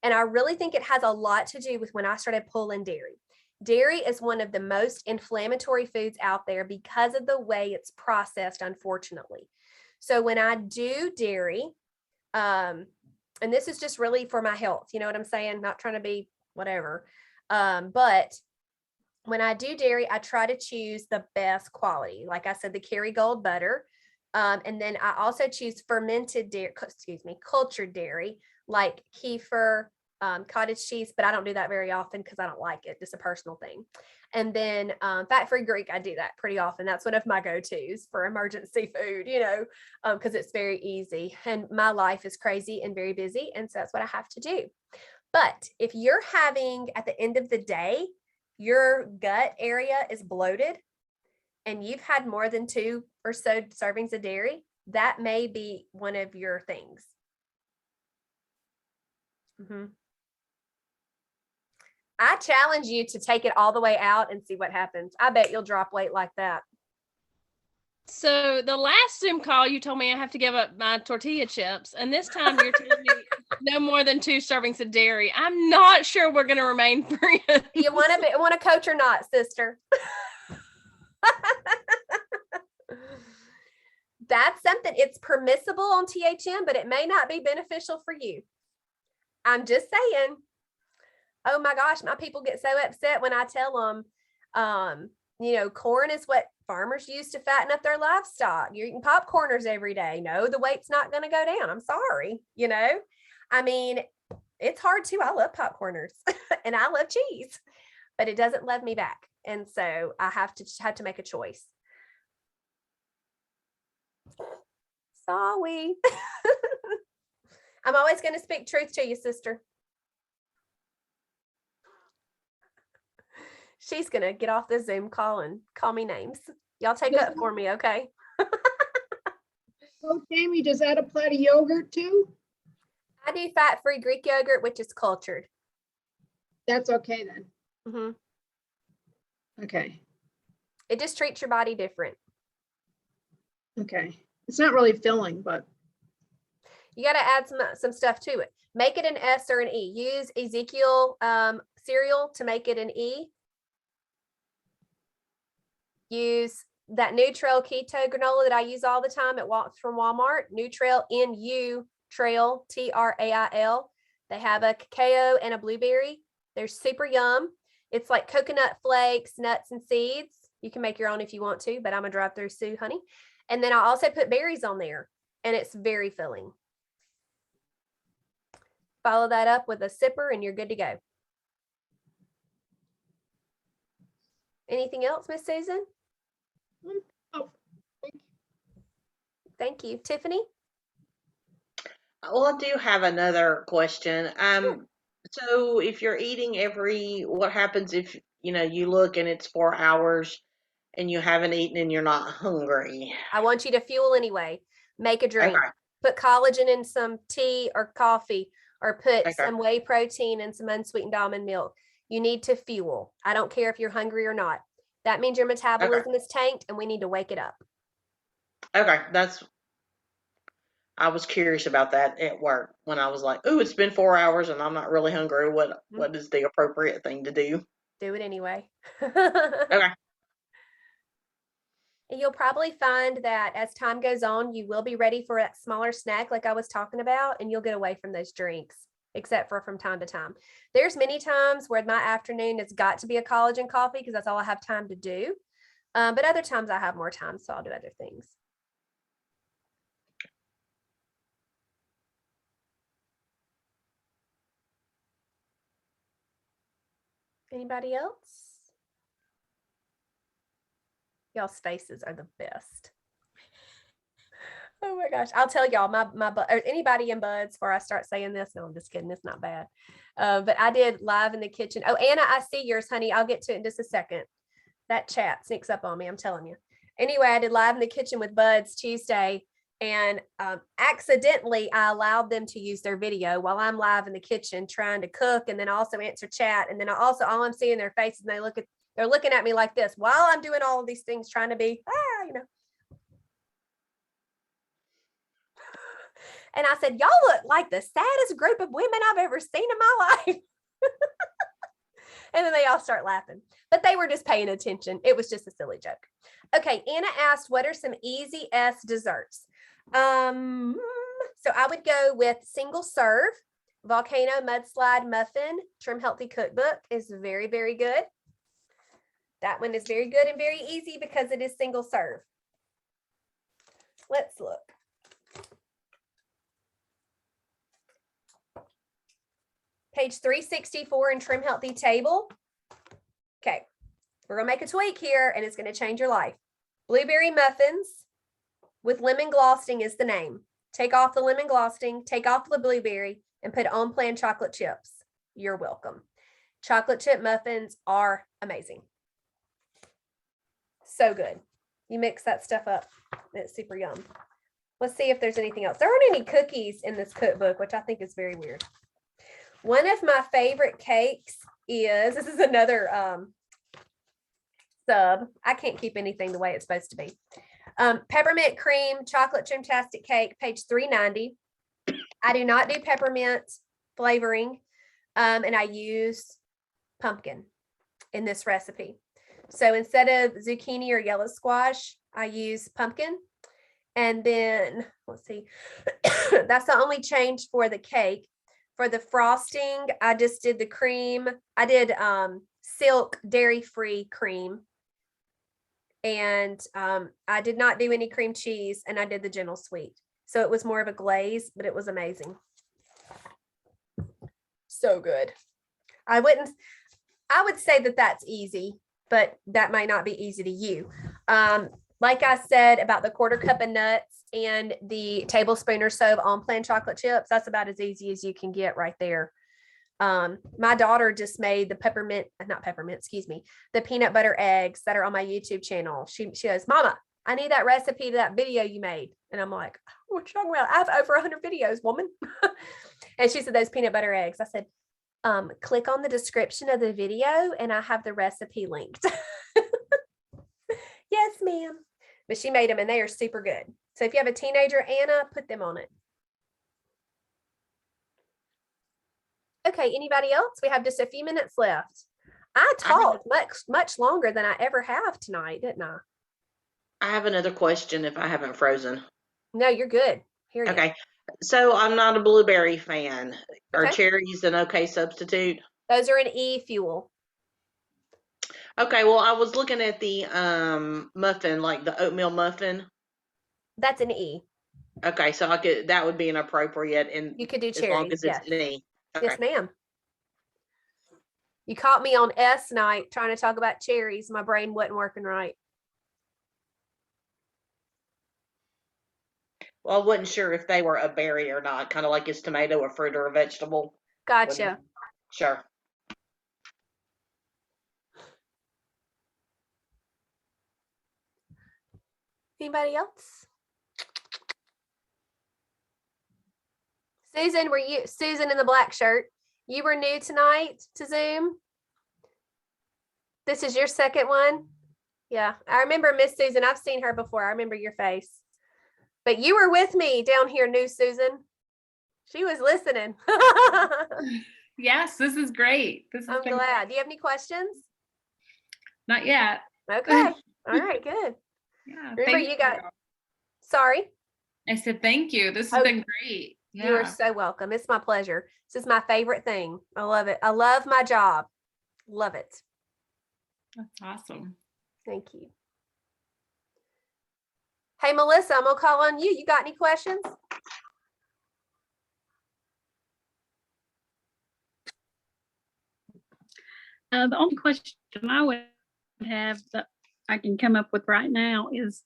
And I really think it has a lot to do with when I started pulling dairy. Dairy is one of the most inflammatory foods out there because of the way it's processed, unfortunately. So when I do dairy, and this is just really for my health, you know what I'm saying? Not trying to be whatever. But when I do dairy, I try to choose the best quality. Like I said, the Kerrygold butter. And then I also choose fermented dairy, cultured dairy, like kefir, cottage cheese, but I don't do that very often because I don't like it. Just a personal thing. And then fat-free Greek, I do that pretty often. That's one of my go-tos for emergency food, because it's very easy. And my life is crazy and very busy. And so that's what I have to do. But if you're having, at the end of the day, your gut area is bloated and you've had more than 2 or so servings of dairy, that may be one of your things. I challenge you to take it all the way out and see what happens. I bet you'll drop weight like that. So the last Zoom call, you told me I have to give up my tortilla chips. And this time you're telling me no more than 2 servings of dairy. I'm not sure we're going to remain friends. You want to coach or not, sister? That's something, it's permissible on THM, but it may not be beneficial for you. I'm just saying. Oh my gosh, my people get so upset when I tell them, corn is what farmers use to fatten up their livestock. You're eating popcorners every day. No, the weight's not going to go down. I'm sorry. I mean, it's hard too. I love popcorners and I love cheese, but it doesn't love me back. And so I have to make a choice. Sorry. I'm always going to speak truth to you, sister. She's going to get off the Zoom call and call me names. Y'all take up for me, okay? Oh, Jamie, does that apply to yogurt too? I do fat-free Greek yogurt, which is cultured. That's okay then. Mm-hmm. Okay. It just treats your body different. Okay. It's not really filling, but. You got to add some stuff to it. Make it an S or an E. Use Ezekiel cereal to make it an E. Use that Nutrail keto granola that I use all the time from Walmart. Nutrail, N-U Trail, T-R-A-I-L. They have a cacao and a blueberry. They're super yum. It's like coconut flakes, nuts, and seeds. You can make your own if you want to, but I'm a drive-through Sue, honey. And then I also put berries on there, and it's very filling. Follow that up with a sipper, and you're good to go. Anything else, Miss Susan? Oh, thank you. Tiffany? Well, I do have another question. Sure. So if you're eating what happens if you look and it's 4 hours and you haven't eaten and you're not hungry. I want you to fuel anyway. Make a drink. Okay. Put collagen in some tea or coffee, or put Okay. some whey protein and some unsweetened almond milk. You need to fuel. I don't care if you're hungry or not. That means your metabolism is tanked and we need to wake it up. Okay. I was curious about that at work when I was like, "Ooh, it's been 4 hours and I'm not really hungry. What is the appropriate thing to do?" Do it anyway. Okay. And you'll probably find that as time goes on, you will be ready for a smaller snack like I was talking about, and you'll get away from those drinks, except for from time to time. There's many times where my afternoon has got to be a collagen coffee because that's all I have time to do. But other times I have more time, so I'll do other things. Anybody else? Y'all's faces are the best. Oh my gosh. I'll tell y'all or anybody in buds before I start saying this. No, I'm just kidding. It's not bad. But I did live in the kitchen. Oh, Anna, I see yours, honey. I'll get to it in just a second. That chat sneaks up on me. I'm telling you. Anyway, I did live in the kitchen with buds Tuesday, and accidentally I allowed them to use their video while I'm live in the kitchen trying to cook and then also answer chat. And then all I'm seeing their faces, and they're looking at me like this while I'm doing all of these things, trying to be, And I said, y'all look like the saddest group of women I've ever seen in my life. And then they all start laughing, but they were just paying attention. It was just a silly joke. Okay. Anna asked, what are some easy S desserts? So I would go with single serve. Volcano Mudslide Muffin Trim Healthy Cookbook is very, very good. That one is very good and very easy because it is single serve. Let's look. Page 364 in Trim Healthy Table. Okay, we're gonna make a tweak here and it's gonna change your life. Blueberry muffins with lemon glossing is the name. Take off the lemon glossing, take off the blueberry, and put on plan chocolate chips. You're welcome. Chocolate chip muffins are amazing. So good. You mix that stuff up, it's super yum. Let's see if there's anything else. There aren't any cookies in this cookbook, which I think is very weird. One of my favorite cakes is, this is another sub. I can't keep anything the way it's supposed to be. Peppermint cream chocolate trimtastic cake, page 390. I do not do peppermint flavoring, and I use pumpkin in this recipe. So instead of zucchini or yellow squash, I use pumpkin. And then, let's see, that's the only change for the cake. For the frosting, I just did the cream. I did silk dairy-free cream. And I did not do any cream cheese, and I did the gentle sweet. So it was more of a glaze, but it was amazing. So good. I would say that that's easy, but that might not be easy to you. Like I said about the quarter cup of nuts and the tablespoon or so of on-plan chocolate chips, that's about as easy as you can get right there. My daughter just made the the peanut butter eggs that are on my YouTube channel. She goes, Mama, I need that recipe to that video you made. And I'm like, what are you talking about? I have over 100 videos, woman. And she said, those peanut butter eggs. I said, click on the description of the video and I have the recipe linked. Yes, ma'am. But she made them and they are super good. So if you have a teenager, Anna, put them on it. Okay, anybody else? We have just a few minutes left. I talked much longer than I ever have tonight, didn't I? I have another question if I haven't frozen. No, you're good. Here you Okay. So I'm not a blueberry fan. Are Okay. cherries an okay substitute? Those are an E fuel. Okay, well, I was looking at the muffin, like the oatmeal muffin. That's an E. Okay, so that would be an appropriate, and You could do as long cherries. as it's Yes. an E. Okay. Yes, ma'am. You caught me on S night trying to talk about cherries. My brain wasn't working right. Well, I wasn't sure if they were a berry or not, kind of like is tomato a fruit or a vegetable? Gotcha. Sure. Anybody else? Susan, Susan in the black shirt, you were new tonight to Zoom? This is your second one? Yeah, I remember Miss Susan. I've seen her before. I remember your face. But you were with me down here, new Susan. She was listening. Yes, this is great. I'm glad. Do you have any questions? Not yet. Okay. All right, good. Yeah. Remember, you got, sorry. I said thank you. This has been great. Yeah. You are so welcome. It's my pleasure. This is my favorite thing. I love it. I love my job. Love it. That's awesome. Thank you. Hey, Melissa, I'm going to call on you. You got any questions? The only question I would have that I can come up with right now is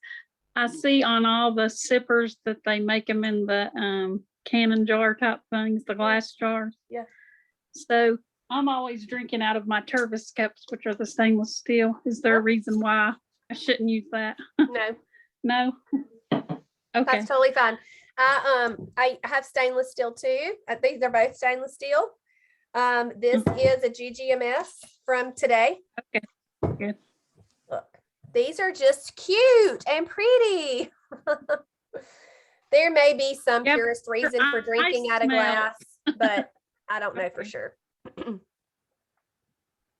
I see on all the sippers that they make them in the cannon jar type things, the glass jars. Yeah. So I'm always drinking out of my Tervis cups, which are the stainless steel. Is there a reason why I shouldn't use that? No. No? Okay. That's totally fine. I have stainless steel too. These are both stainless steel. This is a THM S from today. Okay. Good. Look, these are just cute and pretty. There may be some Yep. purist reason for drinking out of glass, but I don't know for sure.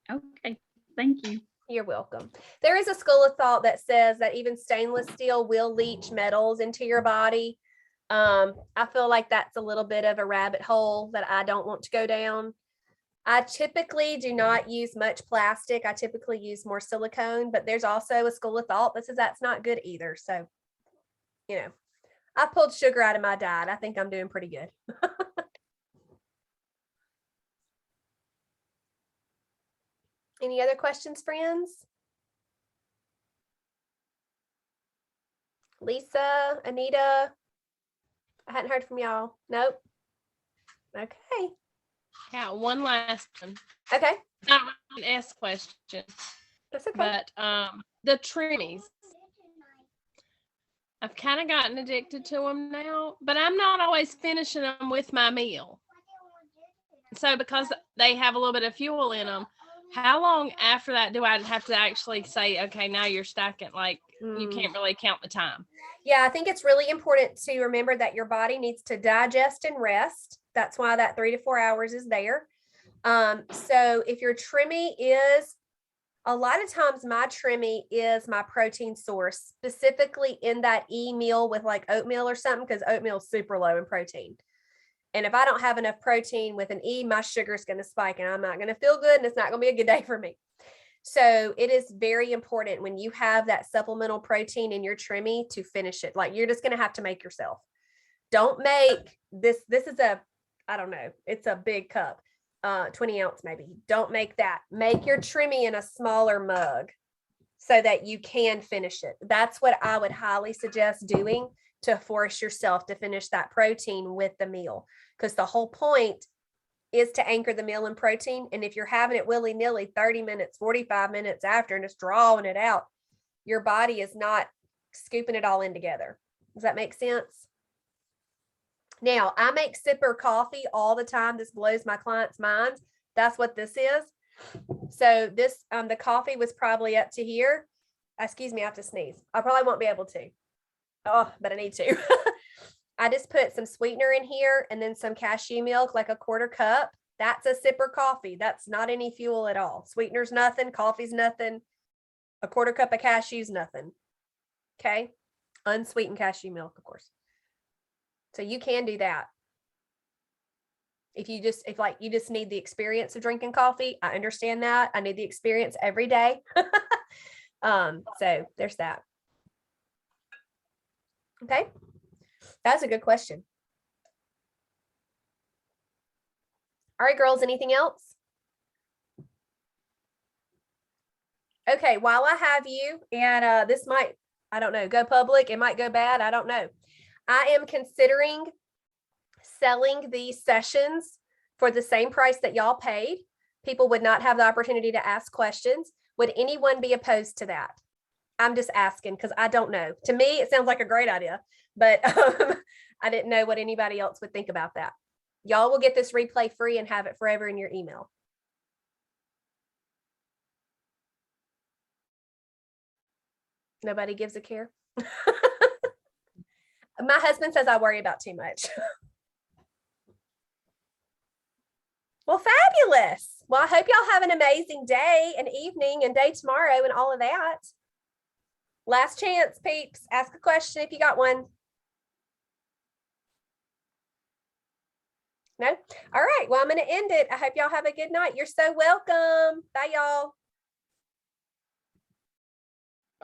Okay. Thank you. You're welcome. There is a school of thought that says that even stainless steel will leach metals into your body. I feel like that's a little bit of a rabbit hole that I don't want to go down. I typically do not use much plastic. I typically use more silicone, but there's also a school of thought that says that's not good either. So, you know, I pulled sugar out of my diet. I think I'm doing pretty good. Any other questions, friends? Lisa, Anita, I hadn't heard from y'all. Nope. Okay. Yeah, one last one. Okay. Not an S question, That's okay. but the trimmies. I've kind of gotten addicted to them now, but I'm not always finishing them with my meal. So because they have a little bit of fuel in them, how long after that do I have to actually say, okay, now you're stacking? Like you can't really count the time. Yeah, I think it's really important to remember that your body needs to digest and rest. That's why that 3 to 4 hours is there. So if your trimmy is, a lot of times my trimmy is my protein source, specifically in that E meal with like oatmeal or something, because oatmeal is super low in protein. And if I don't have enough protein with an E, my sugar is going to spike and I'm not going to feel good and it's not going to be a good day for me. So it is very important when you have that supplemental protein in your trimmy to finish it. Like you're just going to have to make yourself. Don't make this. This is I don't know. It's a big cup, 20 ounce maybe. Don't make that. Make your trimmy in a smaller mug so that you can finish it. That's what I would highly suggest doing to force yourself to finish that protein with the meal. Because the whole point is to anchor the meal in protein. And if you're having it willy-nilly 30 minutes, 45 minutes after and just drawing it out, your body is not scooping it all in together. Does that make sense? Now, I make sipper coffee all the time. This blows my clients' minds. That's what this is. So this, the coffee was probably up to here. Excuse me, I have to sneeze. I probably won't be able to. Oh, but I need to. I just put some sweetener in here and then some cashew milk, like a 1/4 cup. That's a sipper coffee. That's not any fuel at all. Sweetener's nothing. Coffee's nothing. A 1/4 cup of cashews, nothing. Okay. Unsweetened cashew milk, of course. So you can do that. If you just need the experience of drinking coffee, I understand that. I need the experience every day. So there's that. Okay. That's a good question. All right, girls, anything else? Okay, while I have you, and this might, I don't know, go public, it might go bad, I don't know. I am considering selling these sessions for the same price that y'all paid. People would not have the opportunity to ask questions. Would anyone be opposed to that? I'm just asking because I don't know. To me, it sounds like a great idea, but I didn't know what anybody else would think about that. Y'all will get this replay free and have it forever in your email. Nobody gives a care. My husband says I worry about too much. Well, fabulous. Well, I hope y'all have an amazing day and evening and day tomorrow and all of that. Last chance, peeps. Ask a question if you got one. No? All right. Well, I'm going to end it. I hope y'all have a good night. You're so welcome. Bye, y'all.